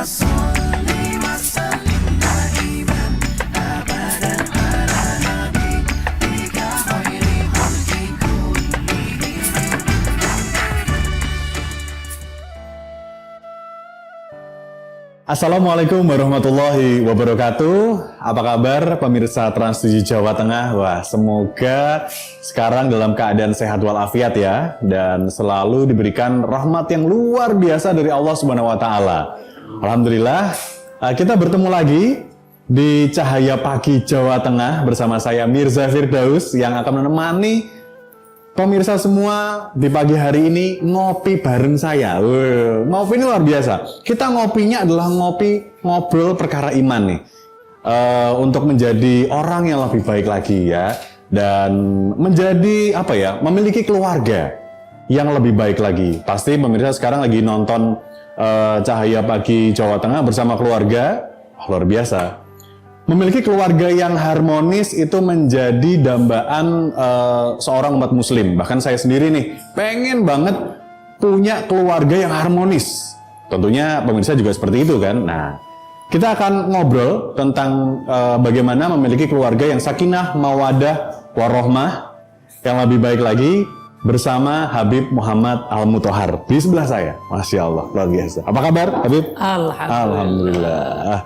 Assalamualaikum warahmatullahi wabarakatuh. Apa kabar pemirsa Trans 7 Jawa Tengah? Wah, semoga sekarang dalam keadaan sehat walafiat ya, dan selalu diberikan rahmat yang luar biasa dari Allah Subhanahu wa taala. Alhamdulillah, kita bertemu lagi di Cahaya Pagi Jawa Tengah bersama saya Mirza Firdaus yang akan menemani pemirsa semua di pagi hari ini ngopi bareng saya. Ngopi ini luar biasa. Kita ngopinya adalah ngobrol perkara iman nih. Untuk menjadi orang yang lebih baik lagi ya. Dan menjadi memiliki keluarga yang lebih baik lagi. Pasti pemirsa sekarang lagi nonton Cahaya Pagi Jawa Tengah bersama keluarga. Luar biasa. Memiliki keluarga yang harmonis itu menjadi dambaan seorang umat muslim. Bahkan saya sendiri nih, pengen banget punya keluarga yang harmonis. Tentunya pemirsa juga seperti itu kan. Nah, kita akan ngobrol tentang bagaimana memiliki keluarga yang sakinah, mawadah, warohmah, yang lebih baik lagi bersama Habib Muhammad Al-Muthohar di sebelah saya. Masya Allah, luar biasa. Apa kabar Habib? Alhamdulillah.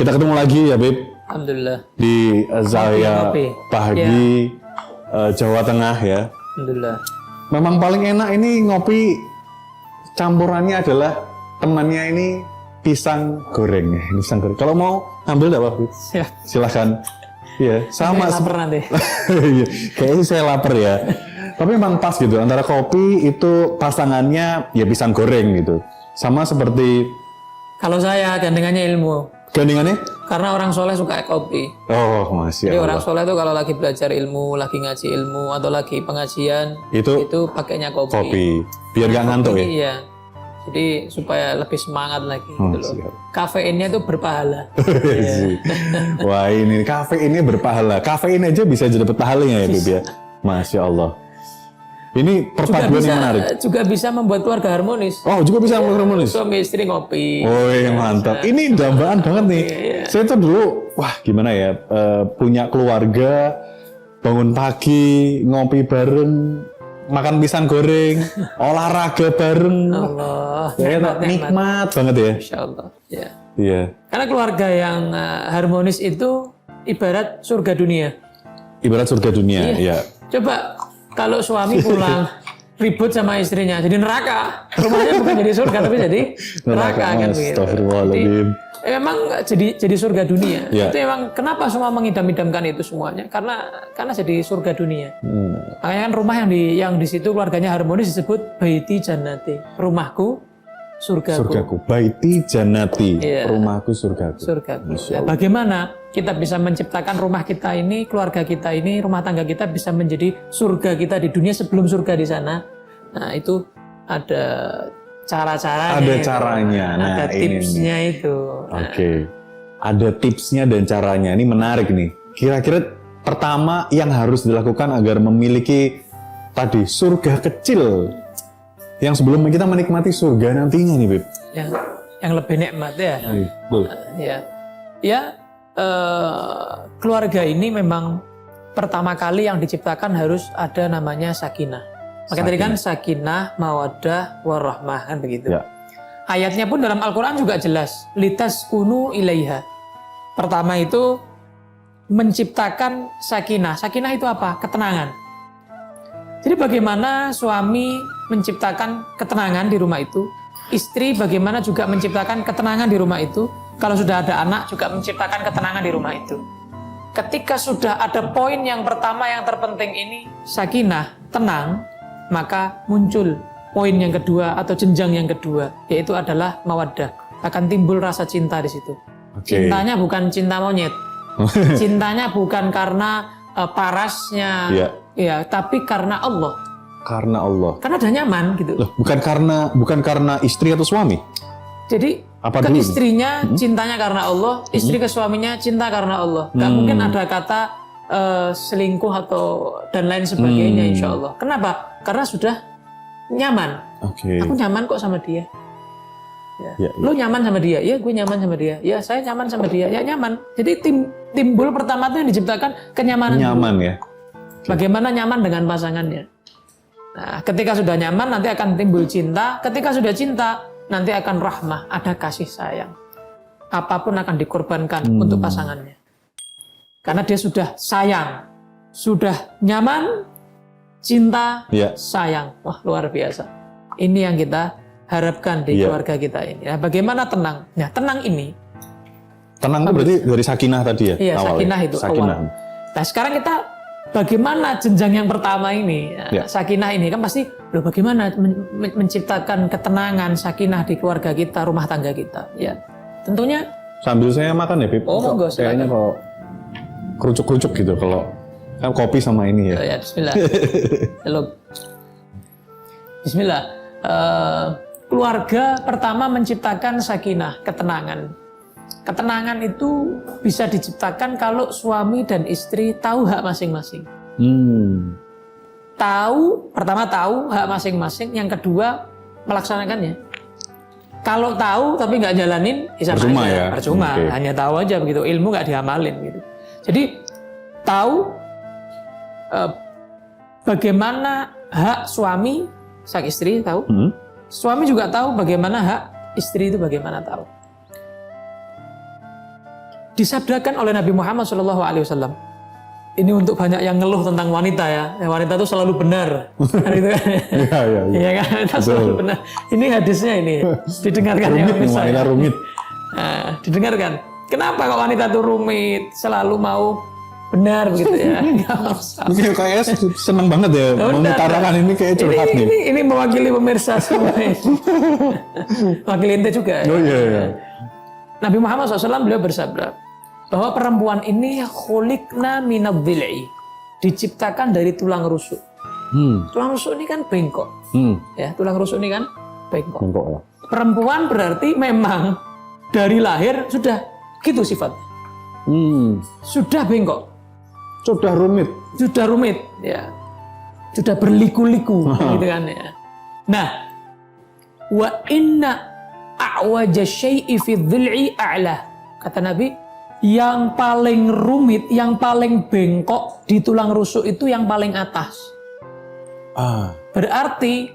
Kita ketemu lagi Habib. Alhamdulillah. Di Cahaya Pagi Jawa Tengah ya. Alhamdulillah. Memang paling enak ini ngopi campurannya adalah temannya ini pisang goreng. Pisang goreng. Kalau mau ambil enggak Habib? Ya. Silahkan. Iya, sama. Saya lapar nanti. Kayaknya saya lapar ya. Tapi memang pas gitu, antara kopi itu pasangannya ya pisang goreng gitu. Sama seperti... Kalau saya gandengannya ilmu. Gandengannya? Karena orang soleh suka kopi. Oh, masya Allah. Jadi orang soleh itu kalau lagi belajar ilmu, lagi ngaji ilmu, atau lagi pengajian, itu pakainya kopi. Kopi, biar gak ngantuk ya? Iya. Jadi supaya lebih semangat lagi gitu loh. Kafeinnya itu berpahala. Wah ini kafeinnya berpahala. Kafein aja bisa jadi dapat pahalanya ya Bib ya. Masya Allah. Ini perpaduan yang menarik. Juga bisa membuat keluarga harmonis. Oh, juga bisa membuat harmonis. Suami istri ngopi. Oh, mantap. Ini dambaan banget nih. Saya tuh dulu, gimana ya, punya keluarga, bangun pagi, ngopi bareng, makan pisang goreng, olahraga bareng. Allah. Nikmat banget ya. Insya Allah. Ya. Iya. Karena keluarga yang harmonis itu ibarat surga dunia. Ibarat surga dunia, iya. Coba kalau suami pulang ribut sama istrinya, jadi neraka. Rumahnya bukan jadi surga, tapi jadi neraka kan begitu. Astagfirullahaladzim. Memang jadi surga dunia. Ya. Itu memang kenapa semua mengidam-idamkan itu semuanya? Karena jadi surga dunia. Makanya kan rumah yang di situ keluarganya harmonis disebut baiti jannati. Rumahku, surgaku. Baiti jannati. Rumahku, surgaku. Ya, bagaimana kita bisa menciptakan rumah kita ini, keluarga kita ini, rumah tangga kita bisa menjadi surga kita di dunia sebelum surga di sana. Nah, itu ada cara-caranya. Ada caranya. Nah, ada tipsnya itu. Oke. Ada tipsnya dan caranya. Ini menarik nih. Kira-kira pertama yang harus dilakukan agar memiliki tadi surga kecil yang sebelum kita menikmati surga nantinya nih, Bib. Yang lebih nikmat ya. Keluarga ini memang pertama kali yang diciptakan harus ada namanya sakinah. Makanya tadi kan sakinah, mawaddah, warahmah kan begitu. Ya. Ayatnya pun dalam Al-Quran juga jelas. Litaskunu ilaiha. Pertama itu menciptakan sakinah. Sakinah itu apa? Ketenangan. Jadi bagaimana suami menciptakan ketenangan di rumah itu, istri bagaimana juga menciptakan ketenangan di rumah itu, kalau sudah ada anak juga menciptakan ketenangan di rumah itu. Ketika sudah ada poin yang pertama yang terpenting ini, sakinah, tenang, maka muncul poin yang kedua atau jenjang yang kedua, yaitu adalah mawaddah. Akan timbul rasa cinta di situ. Cintanya bukan cinta monyet. Cintanya bukan karena parasnya, tapi karena Allah. Karena Allah. Karena udah nyaman gitu. Loh, bukan karena istri atau suami. Jadi ke istrinya cintanya karena Allah, istri ke suaminya cinta karena Allah. Gak mungkin ada kata selingkuh atau dan lain sebagainya, insya Allah. Kenapa? Karena sudah nyaman. Aku nyaman kok sama dia. Lu nyaman sama dia? Ya, gue nyaman sama dia. Ya, saya nyaman sama dia. Ya, nyaman. Jadi timbul pertama tuh yang diciptakan kenyamanan. Nyaman ya. Bagaimana nyaman dengan pasangannya. Nah, ketika sudah nyaman nanti akan timbul cinta. Ketika sudah cinta nanti akan rahmah, ada kasih sayang. Apapun akan dikorbankan untuk pasangannya. Karena dia sudah sayang, sudah nyaman, cinta, sayang. Wah, luar biasa. Ini yang kita harapkan di keluarga kita ini. Nah, bagaimana tenang? Nah, tenang ini. Tenang itu berarti dari sakinah tadi ya? Iya, sakinah itu awal. Nah, sekarang kita bagaimana jenjang yang pertama ini? Nah, sakinah ini kan pasti, loh bagaimana menciptakan ketenangan, sakinah di keluarga kita, rumah tangga kita. Ya, tentunya. Sambil saya makan ya, Pip? Oh, monggo. Kayaknya kalau kerucuk-kerucuk gitu, kalau kan kopi sama ini ya. Ya, bismillah. Halo. Bismillah. Keluarga pertama menciptakan sakinah, ketenangan. Ketenangan itu bisa diciptakan kalau suami dan istri tahu hak masing-masing. Pertama tahu hak masing-masing, yang kedua melaksanakannya. Kalau tahu tapi nggak jalanin, percuma ya. Percuma, hanya tahu aja begitu, ilmu nggak diamalin gitu. Jadi tahu bagaimana hak suami sang istri tahu, suami juga tahu bagaimana hak istri itu bagaimana tahu. Disabdakan oleh Nabi Muhammad SAW. Ini untuk banyak yang ngeluh tentang wanita ya. Wanita itu selalu benar. Iya kan? Selalu benar. Ini hadisnya ini. Didengarkan ya pemirsa. Wanita rumit. Nah, didengarkan. Kenapa kok wanita itu rumit? Selalu mau benar begitu ya. Ini kayaknya senang banget ya mengutarakan ini kayak curhat nih. Ini mewakili pemirsa semua. Wakil ente juga. Oh iya. Nabi Muhammad SAW beliau bersabda bahwa perempuan ini khuliqna minadh dhil'i, diciptakan dari tulang rusuk. Tulang rusuk ini kan bengkok. Ya, tulang rusuk ini kan bengkok. Ya. Perempuan berarti memang dari lahir sudah gitu sifatnya. Sudah bengkok. Sudah rumit, ya. Sudah berliku-liku gitu kan ya. Nah, wa inna a'waja syai'i fi dhil'i a'la. Kata Nabi, yang paling rumit, yang paling bengkok di tulang rusuk itu yang paling atas. Berarti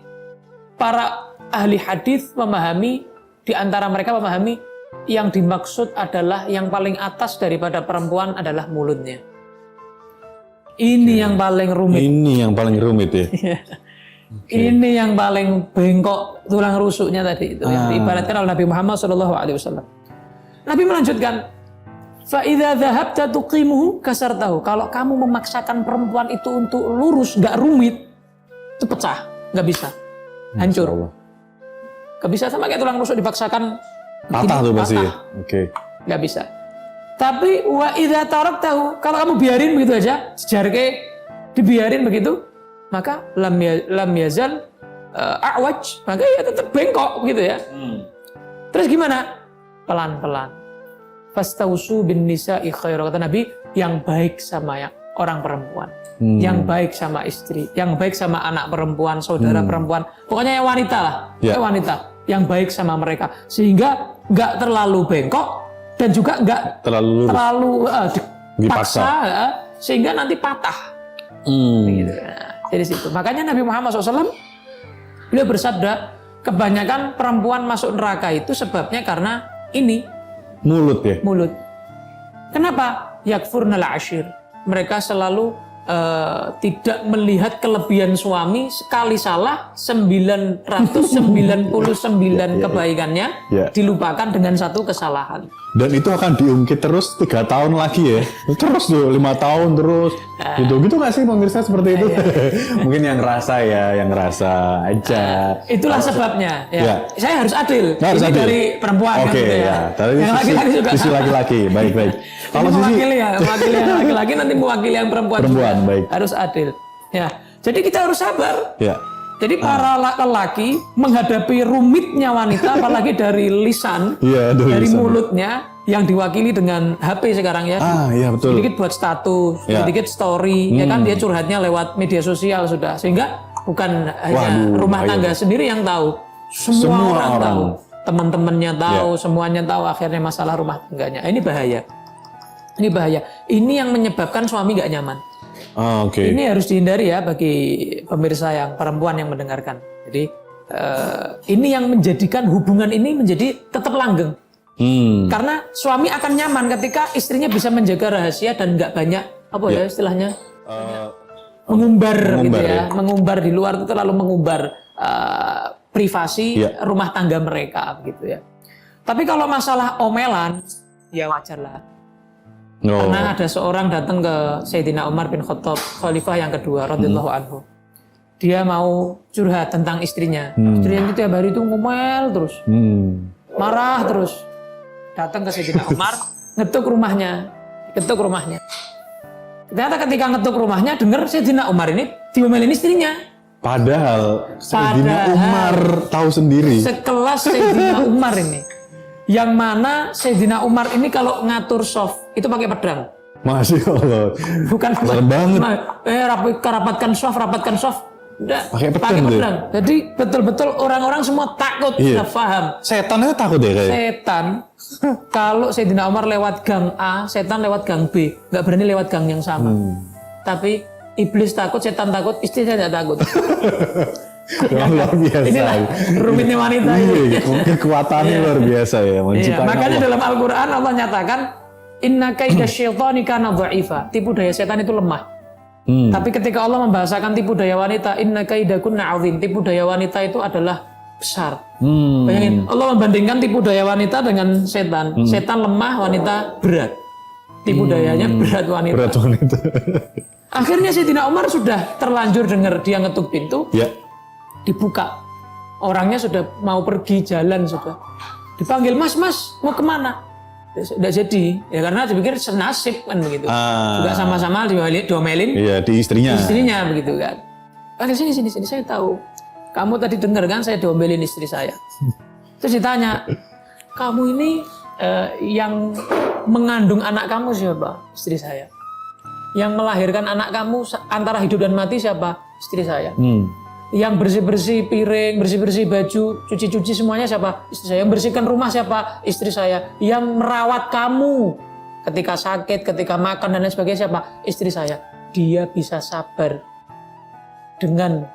para ahli hadis memahami, di antara mereka memahami yang dimaksud adalah yang paling atas daripada perempuan adalah mulutnya. Ini yang paling rumit. Ini yang paling rumit ya. Ini yang paling bengkok tulang rusuknya tadi itu yang diibaratkan oleh Nabi Muhammad SAW. Nabi melanjutkan, fa idza dhahabta tuqimuhu kasartahu. Kalau kamu memaksakan perempuan itu untuk lurus, nggak rumit, itu pecah, nggak bisa, hancur. Nggak bisa, sama kayak tulang rusuk dipaksakan patah tuh pasti. Nggak bisa. Tapi wa idza taraktahu, kalau kamu biarin begitu aja, sejarke dibiarin begitu, maka lam yazal a'waj, maka ya tetap bengkok gitu ya. Terus gimana? Pelan-pelan. Fastausu bin nisa'i khaira, kata Nabi, yang baik sama orang perempuan, yang baik sama istri, yang baik sama anak perempuan, saudara perempuan, pokoknya yang wanita lah, wanita yang baik sama mereka, sehingga nggak terlalu bengkok dan juga nggak terlalu dipaksa, sehingga nanti patah. Gitu. Dari situ. Makanya Nabi Muhammad SAW beliau bersabda, kebanyakan perempuan masuk neraka itu sebabnya karena ini. Mulut ya? Mulut. Kenapa? Yakfurnal ashir. Mereka selalu tidak melihat kelebihan suami, sekali salah 999 kebaikannya dilupakan dengan satu kesalahan. Dan itu akan diungkit terus 3 tahun lagi ya? Terus tuh 5 tahun terus. Gitu nggak sih pemirsa seperti itu? Mungkin yang ngerasa aja. Itulah sebabnya. Ya. Saya harus adil. Harus ini adil. Dari perempuan kan gitu ya. Yang laki-laki juga. Sisi laki-laki, baik. Kalau mewakili yang laki-laki nanti mewakili yang perempuan juga. Baik. Harus adil. Ya. Jadi kita harus sabar. Ya. Jadi para laki-laki menghadapi rumitnya wanita, apalagi dari lisan, dari mulutnya yang diwakili dengan HP sekarang ya. Iya betul. Sedikit buat status, sedikit story, ya kan dia curhatnya lewat media sosial sudah, sehingga bukan hanya rumah tangga sendiri yang tahu, semua orang tahu. teman-temannya tahu, semuanya tahu, akhirnya masalah rumah tangganya. Ini bahaya. Ini bahaya. Ini yang menyebabkan suami nggak nyaman. Ini harus dihindari ya bagi pemirsa yang perempuan yang mendengarkan. Jadi ini yang menjadikan hubungan ini menjadi tetap langgeng. Karena suami akan nyaman ketika istrinya bisa menjaga rahasia dan nggak banyak ya istilahnya mengumbar gitu ya, mengumbar di luar itu terlalu mengumbar privasi rumah tangga mereka gitu ya. Tapi kalau masalah omelan ya wajar lah. Karena ada seorang datang ke Sayyidina Umar bin Khattab, khalifah yang kedua radhiyallahu anhu. Dia mau curhat tentang istrinya. Istrinya itu tiap hari itu ngomel terus. Marah terus. Datang ke Sayyidina Umar, ngetuk rumahnya. Ternyata ketika ngetuk rumahnya, dengar Sayyidina Umar ini diomelin istrinya. Padahal Sayyidina Umar tahu sendiri. Sekelas Sayyidina Umar ini. Yang mana Sayyidina Umar ini kalau ngatur soft itu pakai pedang. Masya Allah. Bukan banget. Rapatkan soft. Udah, pakai pedang. Jadi betul-betul orang-orang semua takut, sudah paham. Setan itu takut ya kayak? Setan, kalau Sayyidina Umar lewat gang A, setan lewat gang B. Nggak berani lewat gang yang sama. Tapi iblis takut, setan takut, istri saya tidak takut. Luar biasa. Inilah rumitnya wanita ini. Kekuatannya luar biasa ya. Makanya dalam Al-Quran Allah nyatakan, Inna kaida syaitani kana dha'ifa. Tipu daya setan itu lemah. Tapi ketika Allah membahasakan tipu daya wanita, inna kaidakunna 'azim. Tipu daya wanita itu adalah besar. Bayangin, Allah membandingkan tipu daya wanita dengan setan. Setan lemah, wanita berat. Tipu dayanya berat wanita. Akhirnya Sayyidina Umar sudah terlanjur dengar dia ngetuk pintu. Dibuka. Orangnya sudah mau pergi jalan sudah. Dipanggil, mas, mau kemana? Tidak jadi, ya karena dipikir senasib kan begitu. Juga sama-sama diomelin. Iya, di istrinya. Istrinya begitu kan. Sini, saya tahu. Kamu tadi dengar kan saya diomelin istri saya. Terus ditanya, kamu ini yang mengandung anak kamu siapa? Istri saya. Yang melahirkan anak kamu antara hidup dan mati siapa? Istri saya. Yang bersih-bersih piring, bersih-bersih baju, cuci-cuci semuanya siapa? Istri saya. Yang bersihkan rumah siapa? Istri saya. Yang merawat kamu ketika sakit, ketika makan dan lain sebagainya siapa? Istri saya. Dia bisa sabar dengan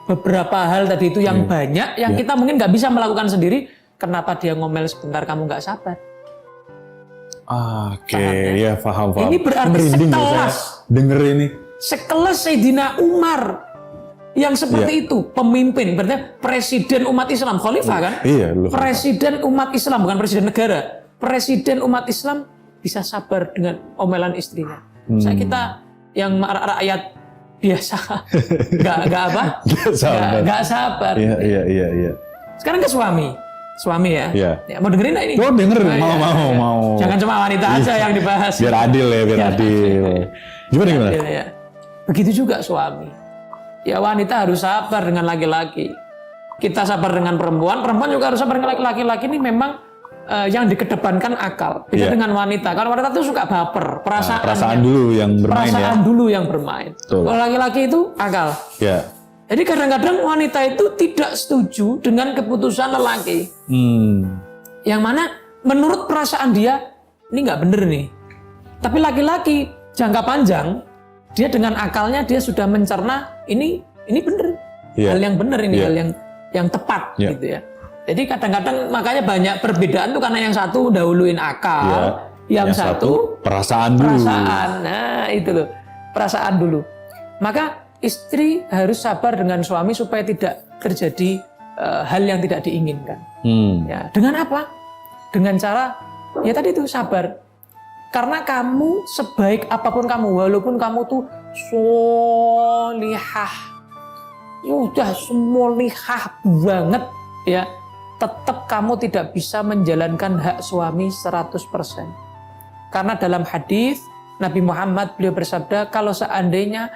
beberapa hal tadi itu yang banyak, yang kita mungkin nggak bisa melakukan sendiri. Kenapa dia ngomel sebentar kamu nggak sabar? Ya paham. Ini berarti sekelas. Denger ini. Sekelas Sayyidina Umar. Yang seperti itu, pemimpin, berarti presiden umat Islam, khalifah kan? Presiden umat Islam, bukan presiden negara. Presiden umat Islam bisa sabar dengan omelan istrinya. Saya kita yang rakyat biasa, nggak sabar. Iya. Sekarang ke suami ya. Mau dengerin ini? Oh denger, mau. Jangan cuma wanita aja yang dibahas. Biar adil ya, biar adil. Gimana? Ya. Begitu juga suami. Ya wanita harus sabar dengan laki-laki. Kita sabar dengan perempuan juga harus sabar dengan laki-laki. Ini memang yang dikedepankan akal. Beda dengan wanita. Kalau wanita itu suka baper, perasaan dulu yang bermain perasaan dulu yang bermain. Kalau laki-laki itu akal. Jadi kadang-kadang wanita itu tidak setuju dengan keputusan lelaki. Yang mana menurut perasaan dia ini nggak bener nih. Tapi laki-laki jangka panjang, dia dengan akalnya dia sudah mencerna ini benar, hal yang benar ini, hal yang tepat gitu ya. Jadi kadang-kadang makanya banyak perbedaan tuh karena yang satu dahuluin akal, yang satu perasaan dulu. Nah itu loh, perasaan dulu. Maka istri harus sabar dengan suami supaya tidak terjadi hal yang tidak diinginkan. Ya, dengan apa? Dengan cara ya tadi itu sabar. Karena kamu sebaik apapun kamu, walaupun kamu tuh solihah, udah solihah banget ya, tetap kamu tidak bisa menjalankan hak suami 100%. Karena dalam hadis Nabi Muhammad beliau bersabda, kalau seandainya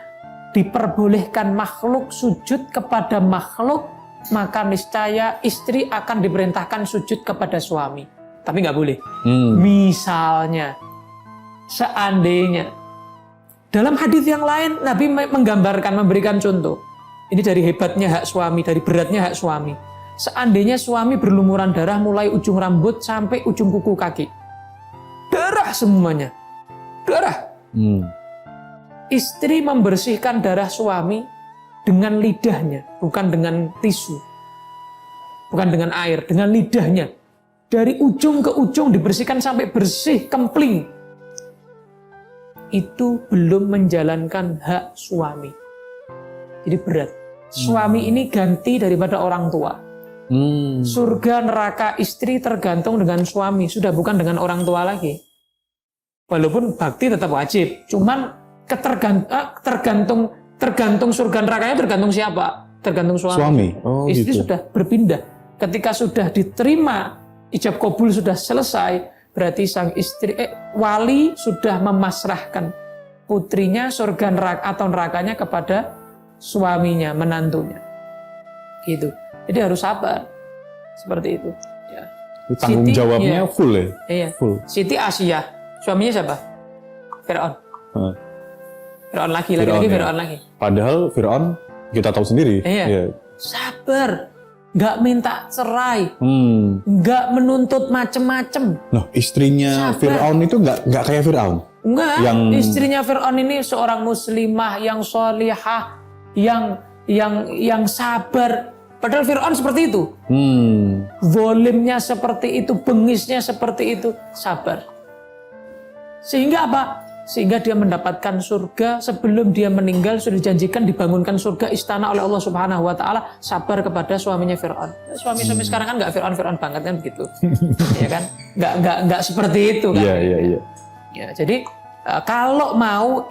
diperbolehkan makhluk sujud kepada makhluk, maka niscaya istri akan diperintahkan sujud kepada suami. Tapi nggak boleh. Misalnya, seandainya dalam hadis yang lain Nabi menggambarkan, memberikan contoh. Ini dari hebatnya hak suami, dari beratnya hak suami. seandainya suami berlumuran darah mulai ujung rambut sampai ujung kuku kaki. Darah semuanya. Darah. Istri membersihkan darah suami dengan lidahnya, bukan dengan tisu. Bukan dengan air, dengan lidahnya. Dari ujung ke ujung dibersihkan sampai bersih, kempling. Itu belum menjalankan hak suami. Jadi berat. Suami ini ganti daripada orang tua. Surga neraka istri tergantung dengan suami, sudah bukan dengan orang tua lagi. Walaupun bakti tetap wajib, cuman tergantung surga nerakanya tergantung siapa? Tergantung suami. Oh, istri gitu. sudah berpindah. Ketika sudah diterima, ijab kabul sudah selesai, berarti sang istri wali sudah memasrahkan putrinya surga neraka atau nerakanya kepada suaminya, menantunya. Gitu. Jadi harus sabar. Seperti itu. Ya. Tanggung jawabnya full ya? Iya. Full. Siti Asyah. Suaminya siapa? Fir'aun. Fir'aun lagi, Fir'aun, lagi ya. Fir'aun lagi. Padahal Fir'aun kita tahu sendiri. Iya. Ya. Sabar. Nggak minta cerai. Nggak menuntut macem-macem. Nah, istrinya Sabar. Fir'aun itu nggak kayak Fir'aun. Enggak. Yang- Istrinya Fir'aun ini seorang muslimah yang sholihah, yang sabar. Padahal Fir'aun seperti itu. Zolimnya seperti itu, bengisnya seperti itu, sabar. Sehingga apa? Sehingga dia mendapatkan surga sebelum dia meninggal, sudah dijanjikan dibangunkan surga istana oleh Allah Subhanahu wa taala, sabar kepada suaminya Fir'aun. Suami-suami sekarang kan enggak Fir'aun banget kan begitu. Ya kan? Enggak seperti itu kan. Iya. Ya, jadi kalau mau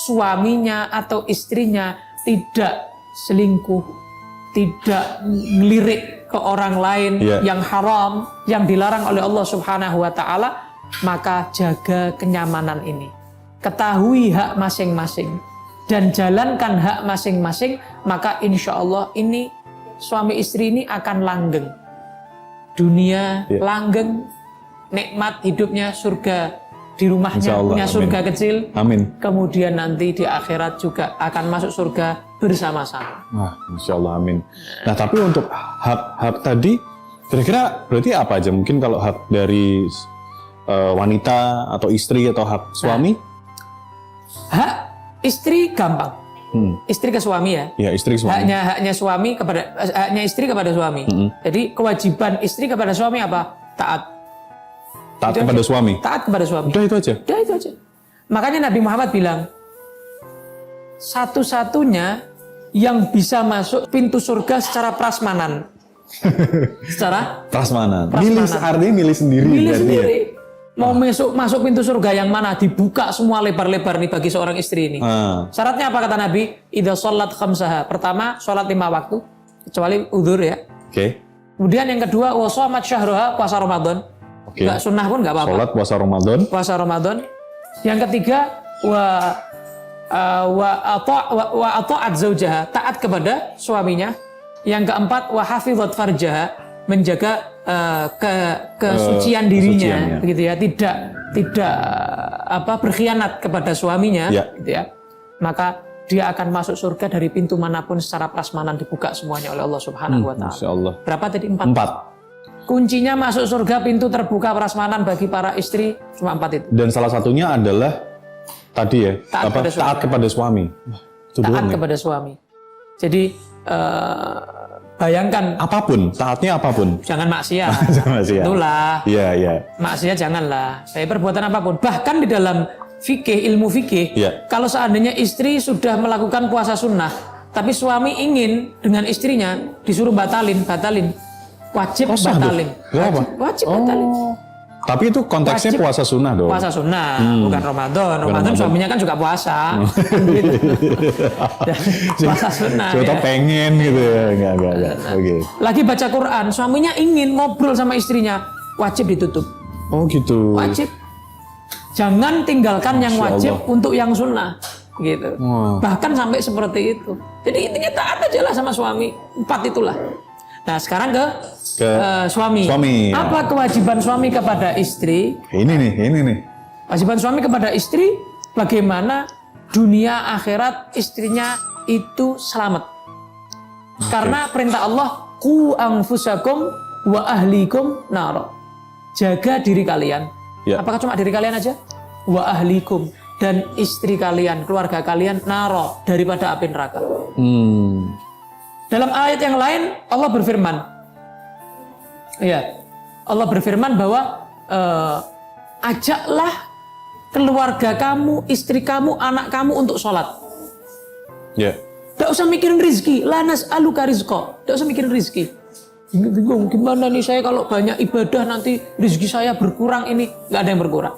suaminya atau istrinya tidak selingkuh, tidak ngelirik ke orang lain yang haram, yang dilarang oleh Allah Subhanahu wa taala, maka jaga kenyamanan ini. Ketahui hak masing-masing dan jalankan hak masing-masing, maka insya Allah ini suami istri ini akan langgeng. Dunia langgeng, nikmat hidupnya surga di rumahnya, Allah, punya surga amin. kecil. Amin. Kemudian nanti di akhirat juga akan masuk surga bersama-sama. Wah, Masya Allah, amin. Nah, tapi untuk hak tadi, kira-kira berarti apa aja? Mungkin kalau hak dari wanita atau istri atau hak suami? Hak istri gampang. Istri ke suami ya. Ya, istri ke suami. Haknya suami kepada haknya istri kepada suami. Jadi kewajiban istri kepada suami apa? Taat. Taat Itu kepada aja. suami. Taat kepada suami. Udah itu aja. Udah itu aja. Makanya Nabi Muhammad bilang, satu-satunya yang bisa masuk pintu surga secara prasmanan. Secara Prasmanan. Prasmanan. Artinya milih sendiri. milih berarti ya? sendiri. Mau masuk pintu surga yang mana, dibuka semua lebar-lebar nih bagi seorang istri ini. Syaratnya apa kata Nabi? Idza shollat khamsaha. Pertama, sholat 5 waktu, kecuali udzur ya. Oke. Kemudian yang kedua, wa shamat syahruha, puasa Ramadan. Oke. Nggak sunnah pun nggak apa-apa. Sholat puasa Ramadan. Puasa Ramadan. Yang ketiga, wa ata'at zaujaha, taat kepada suaminya. Yang keempat, wa hafizat farjaha, menjaga kesucian dirinya, begitu ya, tidak berkhianat kepada suaminya, gitu ya. Maka dia akan masuk surga dari pintu manapun secara prasmanan, dibuka semuanya oleh Allah Subhanahu wa taala. Masya Allah. Berapa tadi? 4. 4. Kuncinya masuk surga, pintu terbuka prasmanan bagi para istri cuma 4 itu. Dan salah satunya adalah tadi ya, taat kepada suami. Taat kepada suami. Jadi bayangkan, apapun, taatnya apapun. jangan maksiat. Jangan maksiat. Itulah. Iya. Maksiat janganlah. Saya perbuatan apapun. Bahkan di dalam ilmu fikih, kalau seandainya istri sudah melakukan puasa sunnah, tapi suami ingin dengan istrinya disuruh batalin, wajib batalin. Wajib batalin. Tapi itu konteksnya Wajib. puasa sunnah dong. Puasa sunnah, bukan Ramadan. Ramadan suaminya kan juga puasa. Gitu. Puasa sunnah. Coba pengen gitu ya. Enggak. Oke. Lagi baca Quran, suaminya ingin ngobrol sama istrinya, wajib ditutup. Oh gitu. Wajib. Jangan tinggalkan yang Masya wajib Allah. untuk yang sunnah. Gitu. Wah. Bahkan sampai seperti itu. Jadi intinya taat aja lah sama suami. 4 itulah. Nah sekarang ke suami. Suami, ya. Apa kewajiban suami kepada istri? Ini nih. Kewajiban suami kepada istri, bagaimana dunia akhirat istrinya itu selamat. Karena perintah Allah, qu anfusakum wa ahlikum nar. Jaga diri kalian. Ya. Apakah cuma diri kalian aja? Wa ahlikum, dan istri kalian, keluarga kalian naro, daripada api neraka. Dalam ayat yang lain Allah berfirman, ya, Allah berfirman bahwa ajaklah keluarga kamu, istri kamu, anak kamu untuk sholat. Ya. Gak usah mikirin rizki, lanas aluka rizko. Gak usah mikirin rizki. Bingung, gimana nih saya kalau banyak ibadah nanti rizki saya berkurang ini. Gak ada yang berkurang.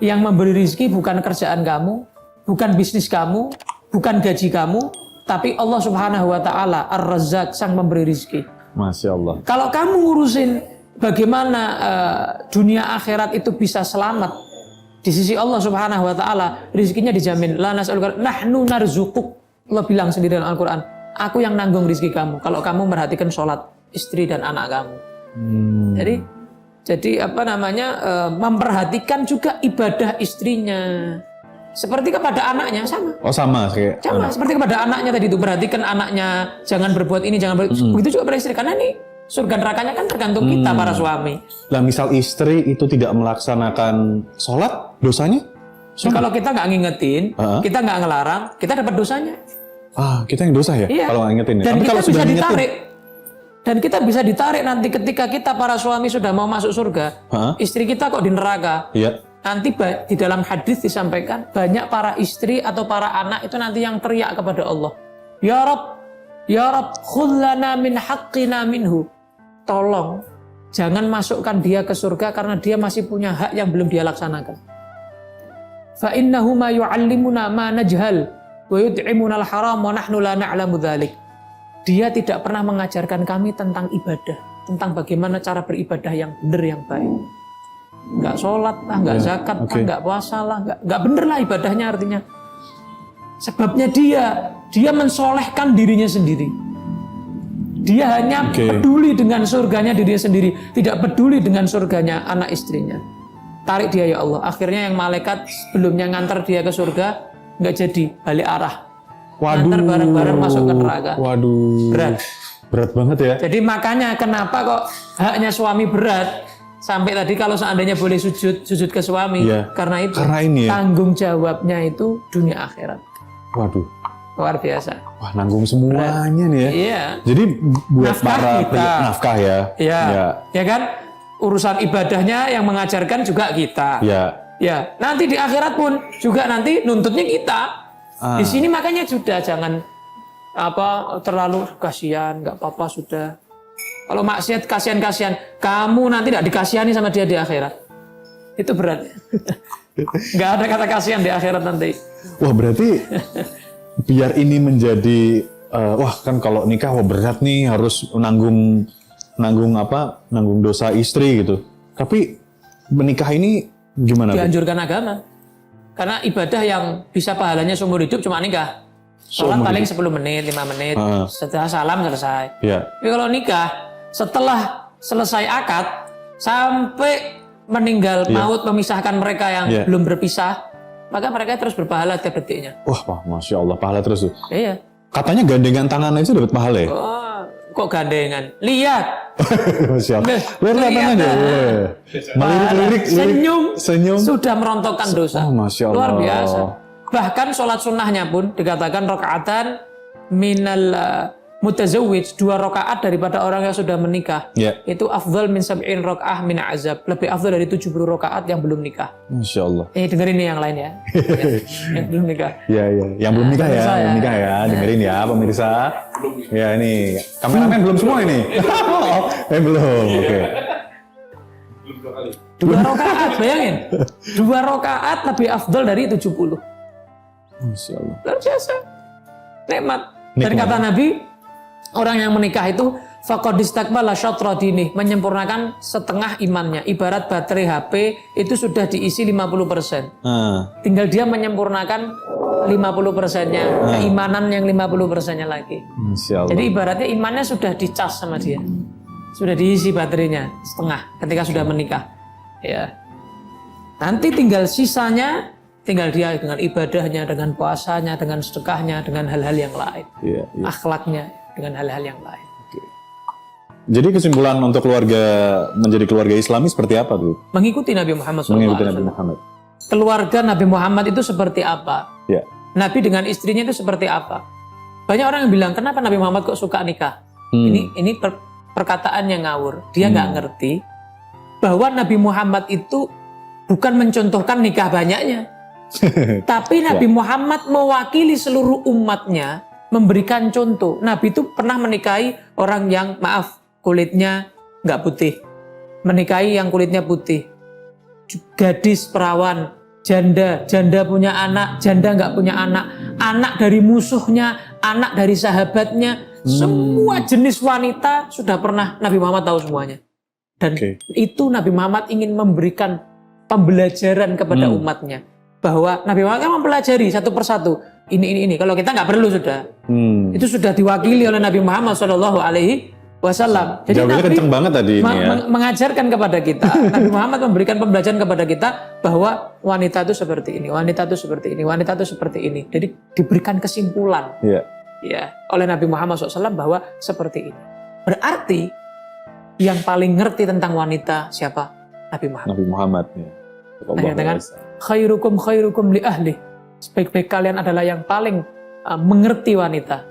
Yang memberi rizki bukan kerjaan kamu, bukan bisnis kamu, bukan gaji kamu, tapi Allah Subhanahu wa Ta'ala, Ar-Razzaq, sang memberi rizki. Masya Allah. Kalau kamu ngurusin bagaimana dunia akhirat itu bisa selamat di sisi Allah Subhanahu wa Ta'ala, rizkinya dijamin. La nas'aluka, nahnu narzuquk. Allah bilang sendiri dalam Al-Quran, aku yang nanggung rizki kamu kalau kamu merhatikan sholat istri dan anak kamu. Jadi apa namanya, memperhatikan juga ibadah istrinya. Seperti kepada anaknya sama. Oh sama kayak. Sama seperti kepada anaknya tadi itu, perhatikan anaknya, jangan berbuat ini, jangan berbuat. Begitu juga pada istri, karena ini surga nerakanya kan tergantung kita para suami. Lah misal istri itu tidak melaksanakan sholat, dosanya? So, kalau kita nggak ngingetin, kita nggak ngelarang, kita dapat dosanya. Kita yang dosa ya? Iya. Kalau nggak ngingetin ya? Dan Tapi kita kalau bisa sudah ditarik. Dan kita bisa ditarik nanti ketika kita para suami sudah mau masuk surga, istri kita kok di neraka. Iya. Nanti di dalam hadis disampaikan, banyak para istri atau para anak itu nanti yang teriak kepada Allah. Ya Rabb, khullana min haqqina minhu. Tolong, jangan masukkan dia ke surga karena dia masih punya hak yang belum dia laksanakan. Fa innahu ma yu'allimuna ma najhal wa yut'imuna al-haram wa nahnu la na'lamu dzalik. Dia tidak pernah mengajarkan kami tentang ibadah, tentang bagaimana cara beribadah yang benar, yang baik. Enggak sholat lah, enggak zakat lah, enggak puasa lah, enggak bener lah ibadahnya artinya. Sebabnya dia mensolehkan dirinya sendiri. Dia hanya peduli dengan surganya dirinya sendiri, tidak peduli dengan surganya anak istrinya. Tarik dia ya Allah. Akhirnya yang malaikat sebelumnya ngantar dia ke surga, nggak jadi, balik arah. Ngantar bareng-bareng masuk ke neraka. Waduh. Berat banget ya. Jadi makanya kenapa kok haknya suami berat? Sampai tadi kalau seandainya boleh sujud ke suami. Karena itu. Karena ini ya. Tanggung jawabnya itu dunia akhirat. Waduh. Luar biasa. Wah, nanggung semuanya nih ya. Iya. Jadi buat Nafkah para kita. nafkah ya. Iya. Ya kan? Urusan ibadahnya yang mengajarkan juga kita. Ya. Nanti di akhirat pun juga nanti nuntutnya kita. Di sini makanya sudah jangan terlalu kasihan, nggak apa-apa sudah. Kalau maksiat kasihan, kamu nanti tidak dikasihani sama dia di akhirat. Itu berat. Nggak ada kata kasihan di akhirat nanti. Wah, berarti biar ini menjadi kan kalau nikah berat nih, harus nanggung dosa istri gitu. Tapi menikah ini gimana? Dianjurkan agama. Karena ibadah yang bisa pahalanya seumur hidup cuma nikah. Sholat paling 10 menit, 5 menit, setelah salam selesai. Tapi kalau nikah, setelah selesai akad, sampai meninggal maut memisahkan mereka yang belum berpisah, maka mereka terus berpahala tiap detiknya. Wah, Masya Allah, pahala terus tuh. Iya. Katanya gandengan tangan aja dapat pahala ya? Oh, kok gandengan? Lihat. Masya Allah. Lihat aja. Melirik, senyum. Sudah merontokkan dosa. Oh, Masya Allah. Luar biasa. Bahkan sholat sunnahnya pun dikatakan rakaatan minal mutazawwij, 2 rakaat daripada orang yang sudah menikah. Itu afdal min 70 rakaat min azab. Lebih afdal dari 70 rakaat yang belum nikah. Masya Allah. Dengerin nih yang lain ya. Yang belum nikah. Iya. Yang belum nikah ya. Belum nikah ya. Dengerin ya pemirsa. Ya ini. Kameramen belum semua ini. Belum. Oke. 2 rakaat, bayangin. 2 rakaat lebih afdal dari 70. Masya Allah. Luar biasa. Nikmat. Dan kata Nabi, orang yang menikah itu faqad istakmala syatra dinih, menyempurnakan setengah imannya. Ibarat baterai HP itu sudah diisi 50%. Tinggal dia menyempurnakan 50%-nya, keimanan yang 50%-nya lagi. Masya Allah. Jadi ibaratnya imannya sudah dicas sama dia. Sudah diisi baterainya setengah ketika sudah menikah. Ya. Nanti tinggal sisanya, tinggal dia dengan ibadahnya, dengan puasanya, dengan sedekahnya, dengan hal-hal yang lain. Akhlaknya, dengan hal-hal yang lain. Jadi kesimpulan untuk menjadi keluarga Islami seperti apa tuh? Mengikuti Nabi Muhammad SAW. Mengikuti Nabi Muhammad. Keluarga Nabi Muhammad itu seperti apa? Ya. Nabi dengan istrinya itu seperti apa? Banyak orang yang bilang, kenapa Nabi Muhammad kok suka nikah? Ini perkataan yang ngawur. Dia nggak ngerti bahwa Nabi Muhammad itu bukan mencontohkan nikah banyaknya. Tapi Nabi Muhammad mewakili seluruh umatnya memberikan contoh. Nabi itu pernah menikahi orang yang kulitnya nggak putih. Menikahi yang kulitnya putih. Gadis perawan, janda punya anak, janda nggak punya anak. Anak dari musuhnya, anak dari sahabatnya. Semua jenis wanita sudah pernah Nabi Muhammad tahu semuanya. Dan itu Nabi Muhammad ingin memberikan pembelajaran kepada umatnya. Bahwa Nabi Muhammad kan mempelajari satu persatu. Ini. Kalau kita nggak perlu sudah. Itu sudah diwakili oleh Nabi Muhammad SAW. Jadi Nabi kenceng banget tadi ini ya. Mengajarkan kepada kita. Nabi Muhammad memberikan pembelajaran kepada kita bahwa wanita itu seperti ini, wanita itu seperti ini, wanita itu seperti ini. Jadi diberikan kesimpulan oleh Nabi Muhammad SAW bahwa seperti ini. Berarti yang paling ngerti tentang wanita siapa? Nabi Muhammad. Nabi Muhammad. Ya. Khairukum li ahli. Sebaik-baik kalian adalah yang paling mengerti wanita.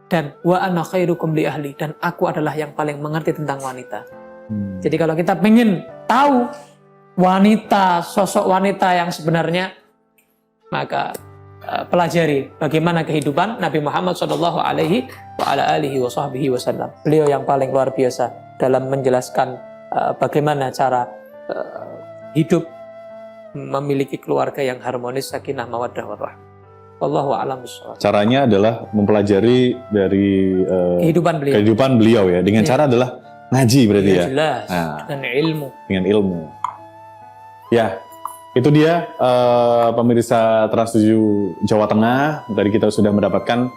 Dan wa ana khairukum li ahli, dan aku adalah yang paling mengerti tentang wanita. Jadi kalau kita pengen tahu wanita, sosok wanita yang sebenarnya, maka pelajari bagaimana kehidupan Nabi Muhammad SAW. Beliau yang paling luar biasa dalam menjelaskan bagaimana cara hidup memiliki keluarga yang harmonis, sakinah, mawaddah, warahmah. Wallahu a'lam bishawab. Caranya adalah mempelajari dari kehidupan beliau ya. Dengan cara adalah ngaji berarti ya. Jelas. Dan ilmu. Dengan ilmu. Ya, itu dia pemirsa Trans 7 Jawa Tengah. Tadi kita sudah mendapatkan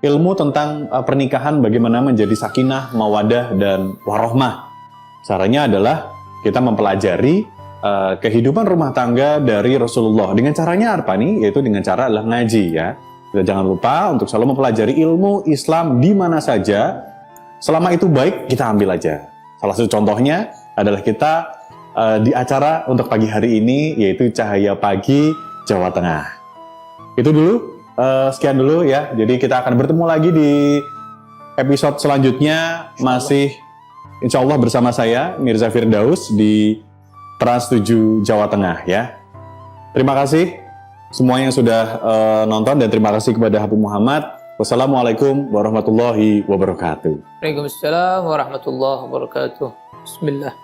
ilmu tentang pernikahan, bagaimana menjadi sakinah, mawaddah, dan warahmah. Caranya adalah kita mempelajari kehidupan rumah tangga dari Rasulullah. Dengan caranya apa nih? Yaitu dengan cara adalah ngaji ya. Kita jangan lupa untuk selalu mempelajari ilmu Islam di mana saja. Selama itu baik, kita ambil aja. Salah satu contohnya adalah kita di acara untuk pagi hari ini, yaitu Cahaya Pagi Jawa Tengah. Itu dulu, sekian dulu ya. Jadi kita akan bertemu lagi di episode selanjutnya, masih insya Allah bersama saya, Mirza Firdaus, di Trans 7 Jawa Tengah ya. Terima kasih semua yang sudah nonton, dan terima kasih kepada Habib Muhammad. Wassalamualaikum warahmatullahi wabarakatuh. Waalaikumsalam warahmatullahi wabarakatuh. Bismillah.